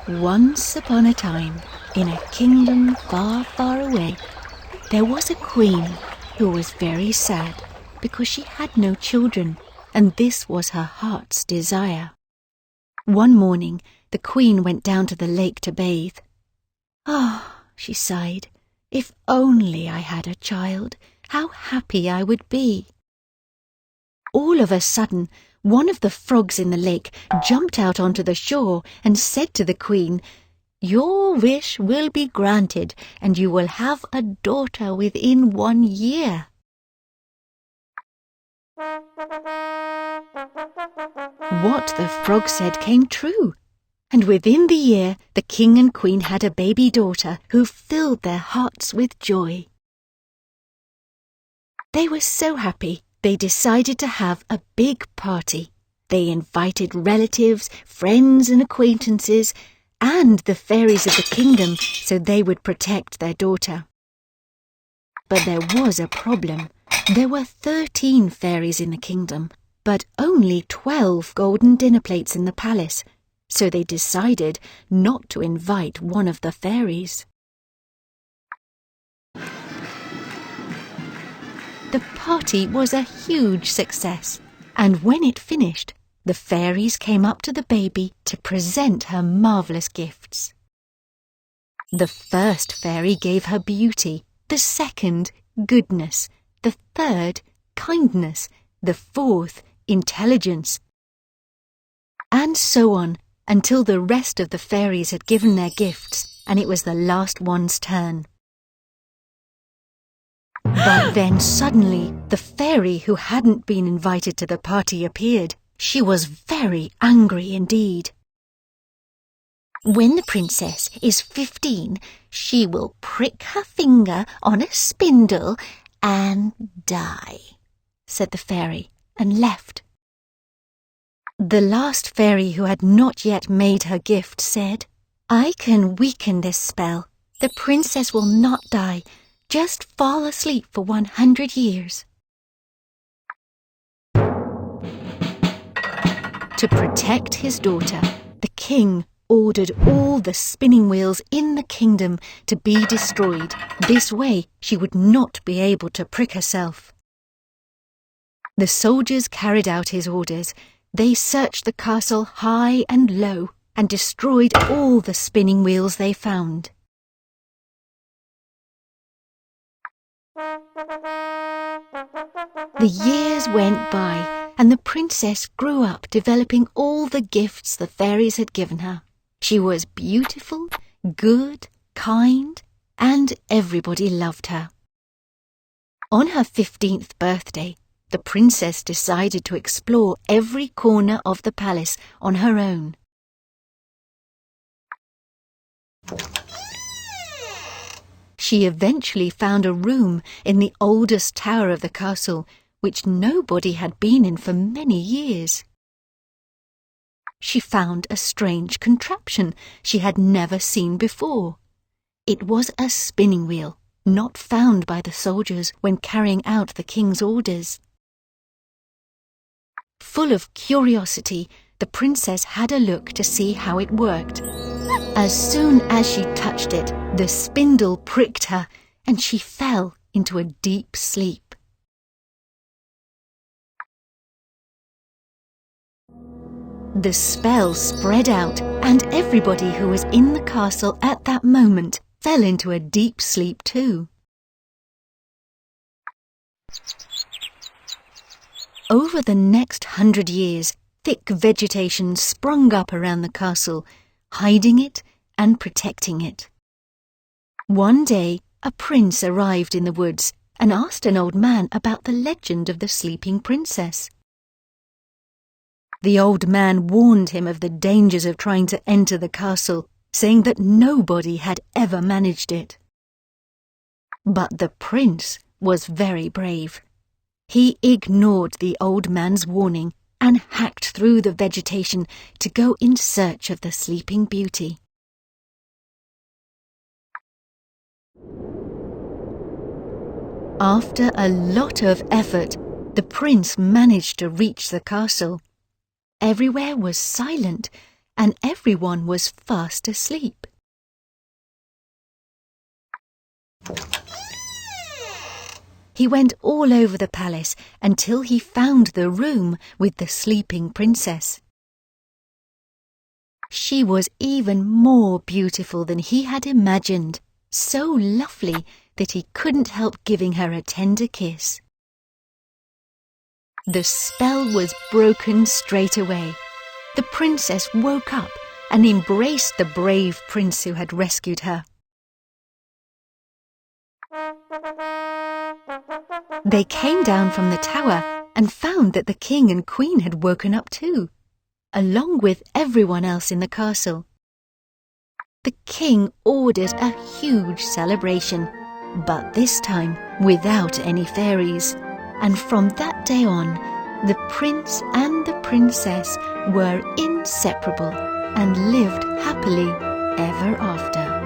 Once upon a time, in a kingdom far, far away, there was a queen who was very sad because she had no children, and this was her heart's desire. One morning, the queen went down to the lake to bathe. "Ah," she sighed, "if only I had a child, how happy I would be." All of a sudden, one of the frogs in the lake jumped out onto the shore and said to the queen, "Your wish will be granted, and you will have a daughter within 1 year." What the frog said came true, and within the year the king and queen had a baby daughter who filled their hearts with joy. They were so happy they decided to have a big party. They invited relatives, friends and acquaintances, and the fairies of the kingdom so they would protect their daughter. But there was a problem. There were 13 fairies in the kingdom, but only 12 golden dinner plates in the palace, so they decided not to invite one of the fairies. The party was a huge success, and when it finished, the fairies came up to the baby to present her marvellous gifts. The first fairy gave her beauty, the second, goodness, the third, kindness, the fourth, intelligence, and so on until the rest of the fairies had given their gifts and it was the last one's turn. But then suddenly the fairy who hadn't been invited to the party appeared. She was very angry indeed. "When the princess is 15, she will prick her finger on a spindle and die," said the fairy, and left. The last fairy, who had not yet made her gift, said, "I can weaken this spell. The princess will not die. Just fall asleep for 100 years. To protect his daughter, the king ordered all the spinning wheels in the kingdom to be destroyed. This way she would not be able to prick herself. The soldiers carried out his orders. They searched the castle high and low and destroyed all the spinning wheels they found. The years went by, and the princess grew up developing all the gifts the fairies had given her. She was beautiful, good, kind, and everybody loved her. On her 15th birthday, the princess decided to explore every corner of the palace on her own. She eventually found a room in the oldest tower of the castle, which nobody had been in for many years. She found a strange contraption she had never seen before. It was a spinning wheel, not found by the soldiers when carrying out the king's orders. Full of curiosity, the princess had a look to see how it worked. As soon as she touched it, the spindle pricked her, and she fell into a deep sleep. The spell spread out, and everybody who was in the castle at that moment fell into a deep sleep too. Over the next 100 years, thick vegetation sprung up around the castle, hiding it and protecting it. One day, a prince arrived in the woods and asked an old man about the legend of the sleeping princess. The old man warned him of the dangers of trying to enter the castle, saying that nobody had ever managed it. But the prince was very brave. He ignored the old man's warning and hacked through the vegetation to go in search of the Sleeping Beauty. After a lot of effort, the prince managed to reach the castle. Everywhere was silent, and everyone was fast asleep. He went all over the palace until he found the room with the sleeping princess. She was even more beautiful than he had imagined, so lovely that he couldn't help giving her a tender kiss. The spell was broken straight away. The princess woke up and embraced the brave prince who had rescued her. They came down from the tower and found that the king and queen had woken up too, along with everyone else in the castle. The king ordered a huge celebration, but this time without any fairies, and from that day on, the prince and the princess were inseparable and lived happily ever after.